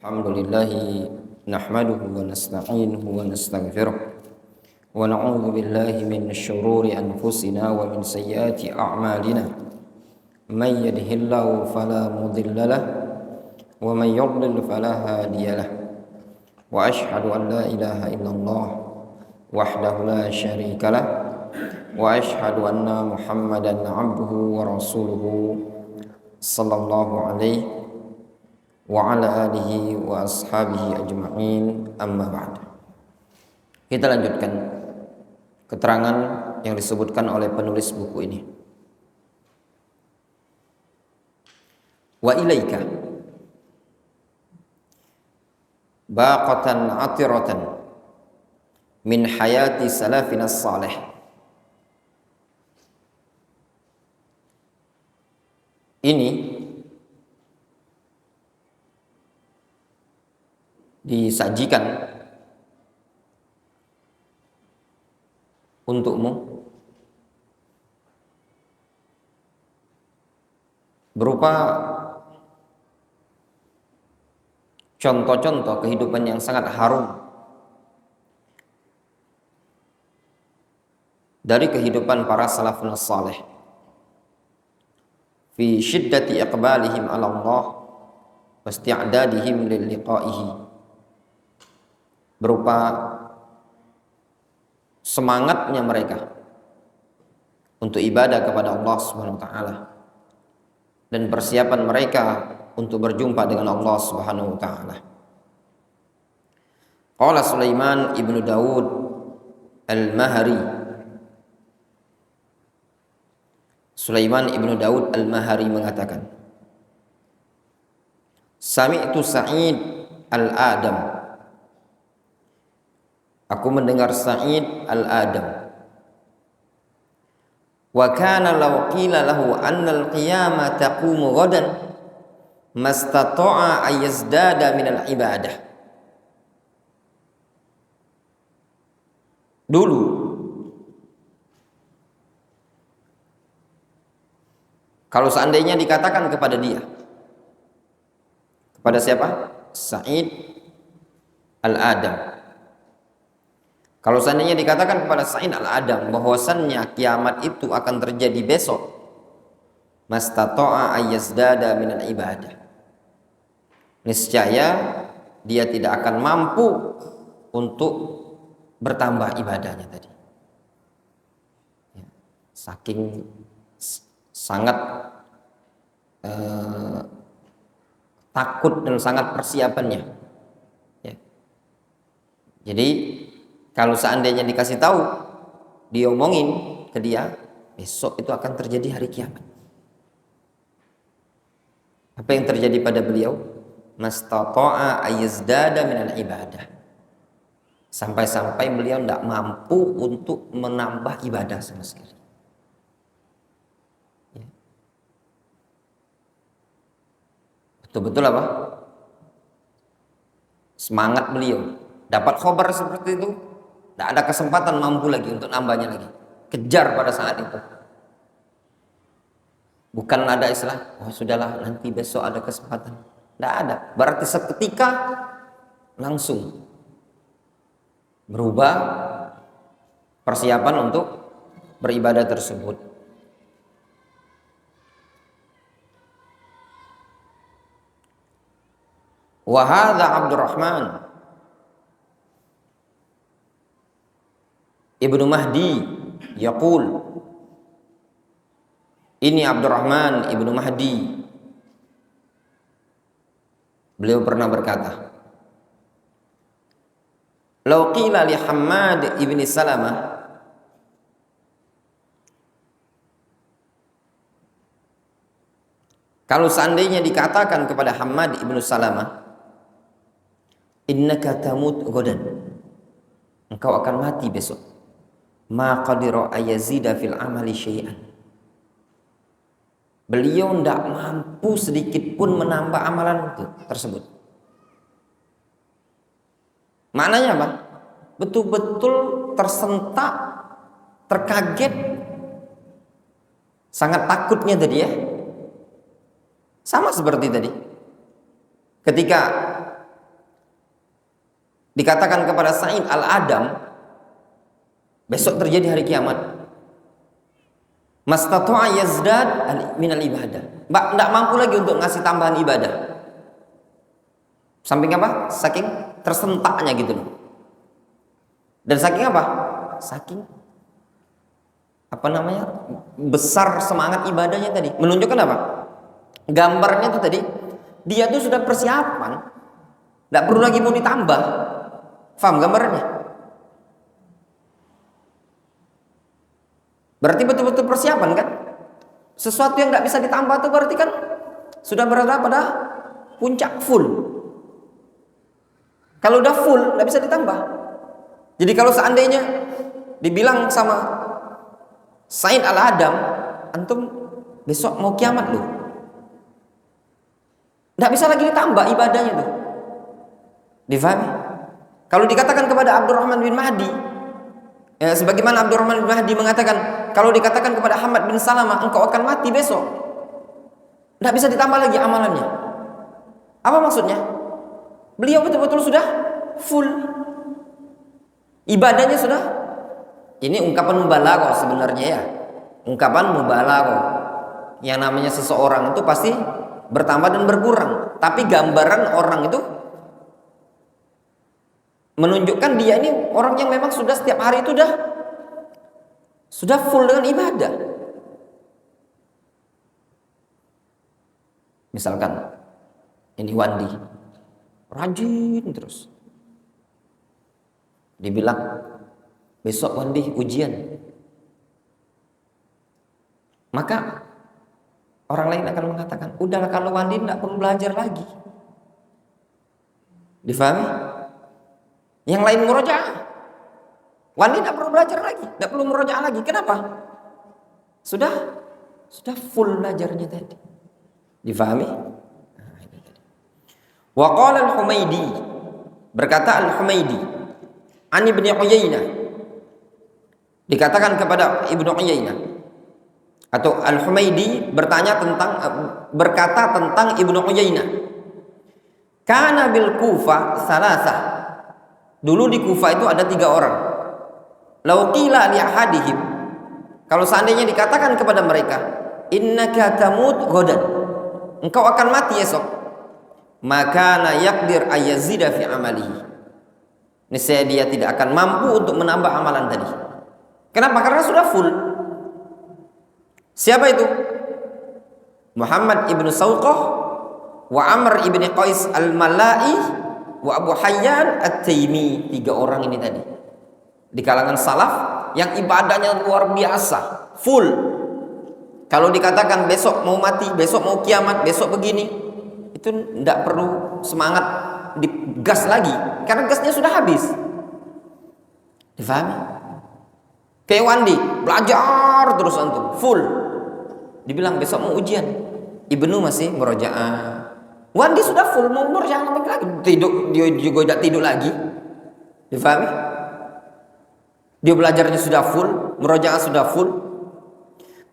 Alhamdulillahi nahmaduhu wa nasta'inuhu wa nastaghfiruh wa na'udzu billahi min syururi anfusina wa min sayyiati a'malina may yahdihillahu fala mudilla lahu wa may yudlil fala hadiya lahu wa asyhadu an la ilaha illallah wahdahu la syarika lah wa asyhadu anna muhammadan 'abduhu wa rasuluhu sallallahu alaihi wa ala alihi wa ashabihi ajma'in, amma ba'd. Kita lanjutkan keterangan yang disebutkan oleh penulis buku ini. Wa ilaika baqatan atiratan min hayati salafina salih. Ini disajikan untukmu berupa contoh-contoh kehidupan yang sangat harum dari kehidupan para salafun salih fi syiddati iqbalihim ala Allah wa isti'dadihim lil liqa'ihi, berupa semangatnya mereka untuk ibadah kepada Allah Subhanahu wa taala dan persiapan mereka untuk berjumpa dengan Allah Subhanahu wa taala. Qala Sulaiman ibnu Daud al-Mahari, Sulaiman ibnu Daud al-Mahari mengatakan, Sami'tu Sa'id al-Adam, aku mendengar Sa'id al-Adam, wa kana law qila lahu anna al-qiyamah taqumu ghadan mastata'a ay yazdada min al-ibadah. Dulu kalau seandainya dikatakan kepada dia, kepada siapa? Sa'id al-Adam. Kalau seandainya dikatakan kepada Sa'id al-Adam bahwasannya kiamat itu akan terjadi besok, mastata'a ayyazdada minal ibadah, niscaya dia tidak akan mampu untuk bertambah ibadahnya tadi. Saking sangat takut dan sangat persiapannya. Ya. Jadi kalau seandainya dikasih tahu, diomongin ke dia, besok itu akan terjadi hari kiamat. Apa yang terjadi pada beliau? Mastata'a ayyazdada minal ibadah. Sampai-sampai beliau tidak mampu untuk menambah ibadah sama sekali. Ya. Betul-betul apa? Semangat beliau. Dapat khabar seperti itu, tidak ada kesempatan mampu lagi untuk nambahnya lagi. Kejar pada saat itu. Bukan ada istilah, oh sudahlah nanti besok ada kesempatan. Tidak ada. Berarti seketika langsung berubah persiapan untuk beribadah tersebut. Wa hadza Abdurrahman Ibnu Mahdi yaqul, ini Abdurrahman Ibnu Mahdi, beliau pernah berkata, law qila li Hammad ibni Salamah, kalau seandainya dikatakan kepada Hammad ibnu Salamah, innaka tamut ghadan, engkau akan mati besok, ma qadira ayazida fil amali syai'an, beliau tidak mampu sedikit pun menambah amalan itu tersebut. Maknanya apa? Betul-betul tersentak, terkaget, sangat takutnya tadi ya. Sama seperti tadi. Ketika dikatakan kepada Sa'id Al-Adam, besok terjadi hari kiamat. Mastata'a yazdad minal ibadah. Tidak mampu lagi untuk ngasih tambahan ibadah. Saking apa? Saking tersentaknya gitu loh. Dan saking apa? Saking besar semangat ibadahnya tadi. Menunjukkan apa? Gambarnya itu tadi, dia tuh sudah persiapan, tidak perlu lagi mau ditambah. Faham gambarnya? Berarti betul-betul persiapan kan? Sesuatu yang tidak bisa ditambah itu berarti kan sudah berada pada puncak full. Kalau udah full tidak bisa ditambah. Jadi kalau seandainya dibilang sama Sa'id Al-Adam, antum besok mau kiamat loh, tidak bisa lagi ditambah ibadahnya tuh. Difahami? Kalau dikatakan kepada Abdurrahman bin Mahdi, sebagaimana Abdurrahman bin Mahdi mengatakan, kalau dikatakan kepada Hamad bin Salamah, engkau akan mati besok, tidak bisa ditambah lagi amalannya. Apa maksudnya? Beliau betul-betul sudah full ibadahnya sudah. Ini ungkapan mubalaghah sebenarnya ya, ungkapan mubalaghah. Yang namanya seseorang itu pasti bertambah dan berkurang, tapi gambaran orang itu menunjukkan dia ini orang yang memang sudah setiap hari itu sudah full dengan ibadah. Misalkan ini Wandi rajin terus, dibilang besok Wandi ujian, maka orang lain akan mengatakan, udahlah kalau Wandi tidak perlu belajar lagi. Difahami? Yang lain murojaah, Wandi tidak perlu belajar lagi, tidak perlu murojaah lagi. Kenapa? Sudah full belajarnya tadi. Difahami? Wa qala Al-Humaidi, berkata Al-Humaidi, an Ibnu Uyainah, dikatakan kepada Ibnu Uyainah, atau Al-Humaidi berkata tentang Ibnu Uyainah, kana bil Kufah salasah, dulu di Kufah itu ada 3 orang. Lau qila li ahadihim, kalau seandainya dikatakan kepada mereka, innaka tamut ghadan, engkau akan mati esok, maka la yaqdir ayazida fi amalihi, niscaya dia tidak akan mampu untuk menambah amalan tadi. Kenapa? Karena sudah full. Siapa itu? Muhammad ibnu Sawqah, wa Amr ibni Qais al-Malai, wa Abu Hayyan at-Taimi. 3 orang ini tadi di kalangan salaf yang ibadahnya luar biasa, full. Kalau dikatakan besok mau mati, besok mau kiamat, besok begini, itu tidak perlu semangat digas lagi, karena gasnya sudah habis. Difahami? Kayak Wandi, belajar terus antum, full. Dibilang besok mau ujian, Ibnu masih murojaah. Wandi sudah full, mau murojaah lagi, tidur, dia juga tidak tidur lagi. Difahami? Dia belajarnya sudah full, murojaah sudah full.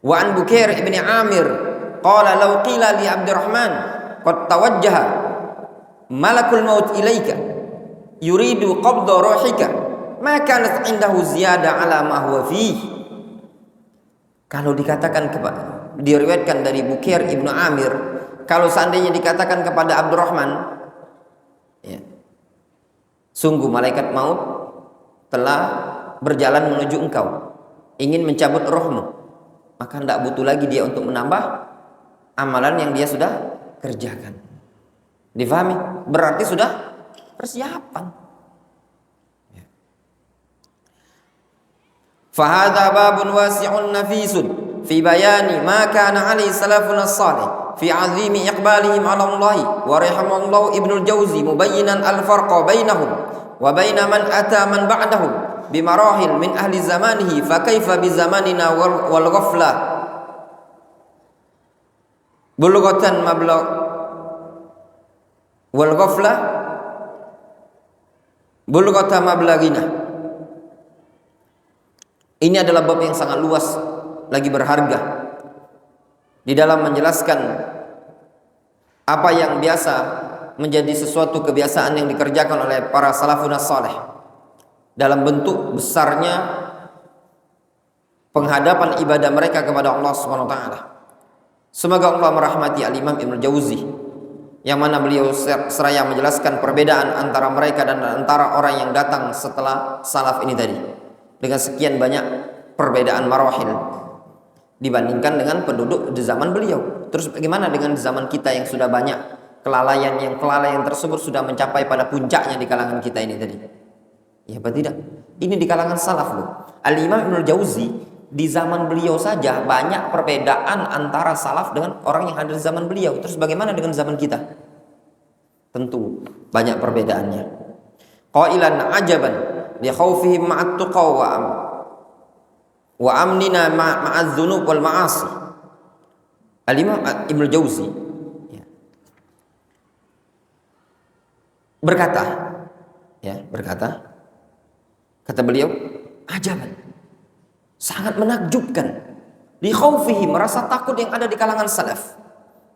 Wa an Bukair ibni Amir qala law qila li Abdurrahman qad tawajjaha malakul maut ilaika yuridu qabda ruhika ma kanat indahu ziyada ala ma huwa fihi. Kalau dikatakan diriwayatkan dari Bukair ibnu Amir, kalau seandainya dikatakan kepada Abdurrahman, ya, sungguh malaikat maut telah berjalan menuju engkau, ingin mencabut rohmu, maka tidak butuh lagi dia untuk menambah amalan yang dia sudah kerjakan. Difahami? Berarti sudah persiapan. Fahadha babun wasi'un nafisun fi bayani ma kana alaihi salafun as-salih fi azimi iqbalihim ala Allah, wa rahimallahu Ibnul Jauzi mubayyinan al-farqa bainahum wa baina man ata man ba'dahum bimarahil min ahli zamanihi, fa kaifa bi zamanina wal ghaflah bulughatan mablagh wal ghaflah bulughata mablaghina. Ini adalah bab yang sangat luas lagi berharga di dalam menjelaskan apa yang biasa menjadi sesuatu kebiasaan yang dikerjakan oleh para salafun saleh dalam bentuk besarnya penghadapan ibadah mereka kepada Allah Subhanahu wa taala. Semoga Allah merahmati Al-Imam Ibnu Jauzi yang mana beliau seraya menjelaskan perbedaan antara mereka dan antara orang yang datang setelah salaf ini tadi dengan sekian banyak perbedaan marahil dibandingkan dengan penduduk di zaman beliau. Terus bagaimana dengan zaman kita yang sudah banyak kelalaian tersebut sudah mencapai pada puncaknya di kalangan kita ini tadi? Ya apa tidak? Ini di kalangan salaf loh. Al-Imam Ibnu Jauzi di zaman beliau saja banyak perbedaan antara salaf dengan orang yang ada di zaman beliau. Terus bagaimana dengan zaman kita? Tentu banyak perbedaannya. Qailan ajaban li khaufihim ma'at tuqa wa amnina ma'az dzunub wal ma'asi. Al-Imam Ibnu Jauzi berkata, kata beliau, ajaban, sangat menakjubkan, li khaufihi, merasa takut yang ada di kalangan salaf,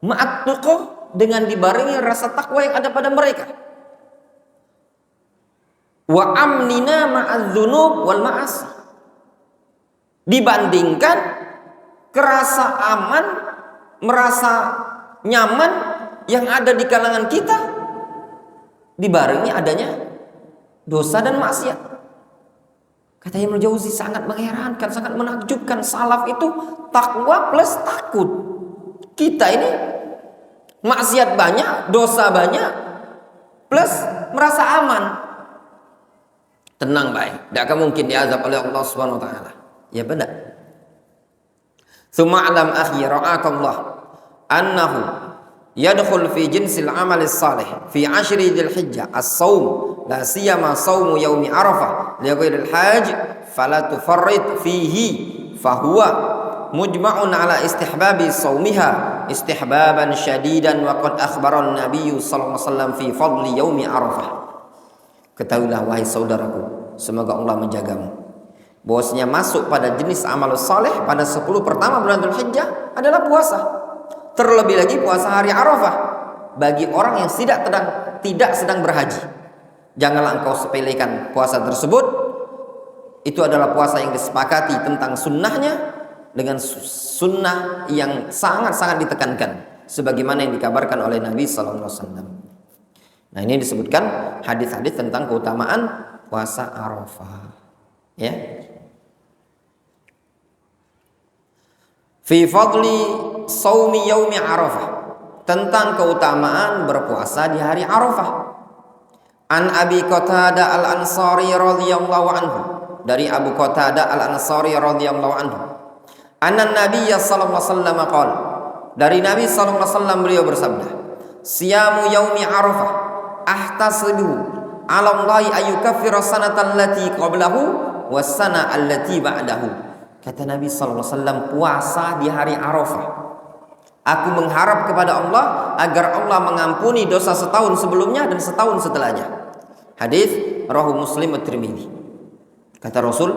ma'at tuqa, dengan dibarengi rasa takwa yang ada pada mereka, wa amnina ma'adz dzunub wal ma'asi, dibandingkan kerasa aman, merasa nyaman yang ada di kalangan kita dibarengi adanya dosa dan maksiat. Kata Ibnu Jauzi, sangat mengherankan, sangat menakjubkan. Salaf itu takwa plus takut. Kita ini maksiat banyak, dosa banyak, plus merasa aman, tenang baik, tidak akan mungkin diazab oleh Allah Subhanahu wa taala. Ya benar. Tsumma alam akhi ra'akallah annahu yadkhul fi jinsil amal salih fi ashri dzil hijjah as-saum la siyama saumu yaumi arafah li ghairil hajj fala tufarrid fihi fahuwa mujma'un ala istihbabi saumiha istihbaban syadidan wa qad akhbara an-nabiy sallallahu alaihi wasallam fi fadli yaumi arafah. Ketahuilah wahai saudaraku, semoga Allah menjagamu, bahwasanya masuk pada jenis amal saleh pada 10 pertama bulan Dzulhijjah adalah puasa. Terlebih lagi puasa hari Arafah bagi orang yang tidak sedang berhaji. Janganlah engkau sepelekan puasa tersebut. Itu adalah puasa yang disepakati tentang sunnahnya dengan sunnah yang sangat-sangat ditekankan, sebagaimana yang dikabarkan oleh Nabi Sallallahu Alaihi Wasallam. Nah, ini disebutkan hadis-hadis tentang keutamaan puasa Arafah. Ya. Fi fadli saumi yaumi Arafah, tentang keutamaan berpuasa di hari Arafah. An Abi Qatadah Al-Ansari radhiyallahu anhu, dari Abu Qatadah Al-Ansari radhiyallahu anhu, anna Nabiyya sallallahu alaihi wasallam qala, dari Nabi sallallahu alaihi wasallam beliau bersabda, siyamu yaumi Arafah ahtasibu 'ala Allahi ayyukaffira sanata allati qablahu was sana allati ba'dahu. Kata Nabi sallallahu alaihi wasallam, puasa di hari Arafah, aku mengharap kepada Allah agar Allah mengampuni dosa setahun sebelumnya dan setahun setelahnya. Hadis rawahu Muslim wa Tirmidzi. Kata Rasul,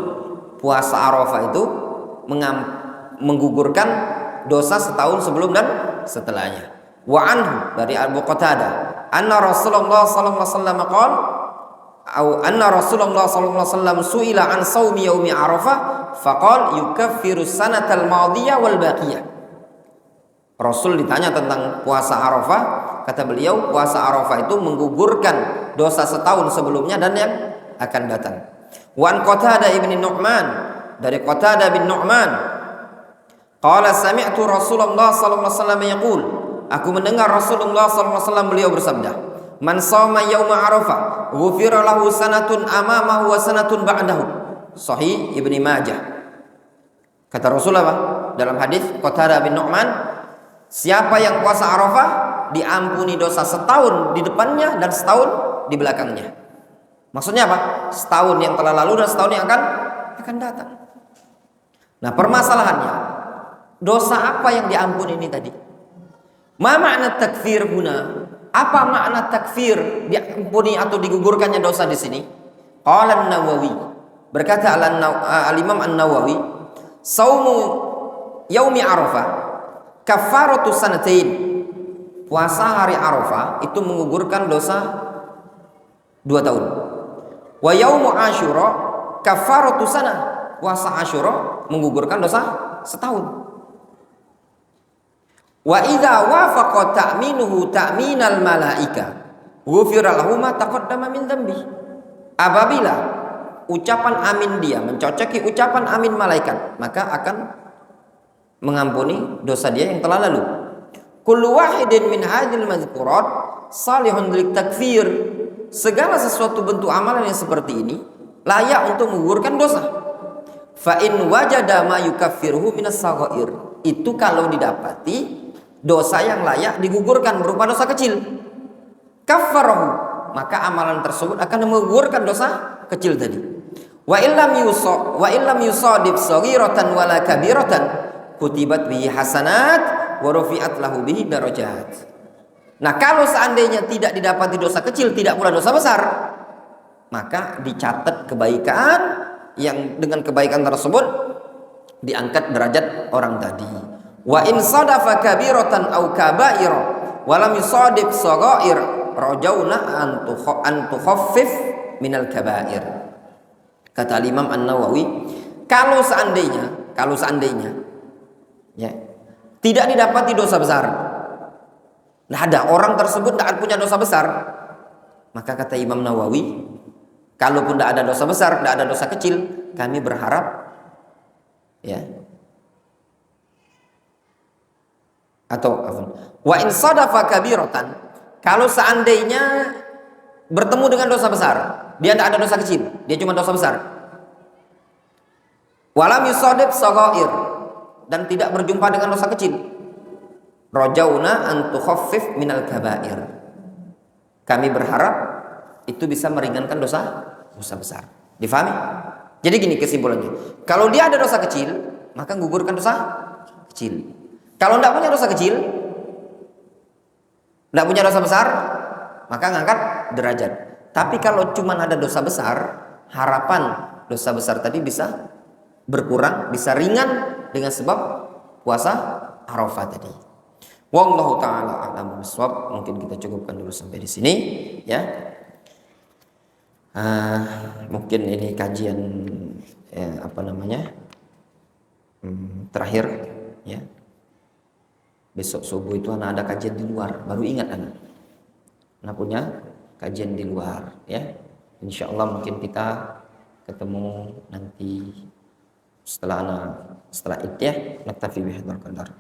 puasa Arafah itu menggugurkan dosa setahun sebelum dan setelahnya. Wa anhu, dari Abu Qatadah, anna Rasulullah sallallahu alaihi wasallam qala, anna Rasulullah sallallahu alaihi wasallam su'ila an saumi yaumi Arafah faqal yukaffiru sanatal madiyah wal baqiyah. Rasul ditanya tentang puasa Arafah, kata beliau, puasa Arafah itu menggugurkan dosa setahun sebelumnya dan yang akan datang. Wa an Qatadah ibn Nu'man, dari Qatadah bin Nu'man, qala sami'tu Rasulullah sallallahu alaihi wasallam yaqul, aku mendengar Rasulullah sallallahu alaihi wasallam beliau bersabda, man shoma yauma Arafah ghufira lahu sanatun amamahu wa sanatun ba'dahu. Sahih Ibnu Majah. Kata Rasulullah dalam hadis Qatadah bin Nu'man, siapa yang puasa Arafah diampuni dosa setahun di depannya dan setahun di belakangnya. Maksudnya apa? Setahun yang telah lalu dan setahun yang akan datang. Nah, permasalahannya, dosa apa yang diampuni ini tadi? Ma makna takfir huna? Apa makna takfir, diampuni atau digugurkannya dosa di sini? Qala An-Nawawi, berkata Al-Imam An-Nawawi, saumu yaumi Arafah kafaratu sanatain puasa hari Arafah itu menggugurkan dosa 2 tahun. Wa yaumu Asyura kafaratu sanah. Puasa Asyura menggugurkan dosa setahun. Wa idza wafaqa ta'minuhu ta'minal malaika ghufira lahu ma taqaddama min dzambi. Apabila ucapan amin dia mencocoki ucapan amin malaikat, maka akan mengampuni dosa dia yang telah lalu. Kullu wahidin min hadhil mazkurat salihun lit takfir. Segala sesuatu bentuk amalan yang seperti ini layak untuk menggugurkan dosa. Fa in wajada ma yukaffiruhu minas saghair. Itu kalau didapati dosa yang layak digugurkan berupa dosa kecil. Kaffarahu, maka amalan tersebut akan menggugurkan dosa kecil tadi. Wa illam yusadif saghiratan wala kabiratan kutibat bihi hasanat wa rufi'at lahu bihi darajat. Nah, kalau seandainya tidak didapati dosa kecil, tidak pula dosa besar, maka dicatat kebaikan yang dengan kebaikan tersebut diangkat derajat orang tadi. Wa in sadafa kabiratan aw kaba'ira wa lam yusadif saghair rajauna an tukhaffif minal kaba'ir. Kata Imam An-Nawawi, kalau seandainya ya, tidak didapati dosa besar, nah ada orang tersebut tidak punya dosa besar, maka kata Imam Nawawi, kalaupun tidak ada dosa besar, tidak ada dosa kecil, kami berharap ya, atau wa in sadafa kabiratan, kalau seandainya bertemu dengan dosa besar, dia tidak ada dosa kecil, dia cuma dosa besar. Walam yusadif saghair, dan tidak berjumpa dengan dosa kecil. Rajauna an tukhaffif minal kaba'ir. Kami berharap itu bisa meringankan dosa besar. Difahami? Jadi gini kesimpulannya. Kalau dia ada dosa kecil, maka gugurkan dosa kecil. Kalau tidak punya dosa kecil, tidak punya dosa besar, maka ngangkat derajat. Tapi kalau cuma ada dosa besar, harapan dosa besar tadi bisa berkurang, bisa ringan dengan sebab puasa Arafah tadi. Wallahu taala a'lam bishawab. Mungkin kita cukupkan dulu sampai di sini ya. Mungkin ini kajian terakhir ya. Besok subuh itu anak ada kajian di luar, baru ingat anak punya kajian di luar ya. Insyaallah mungkin kita ketemu nanti setelah Id ya. Naktafi bihadzal qadar.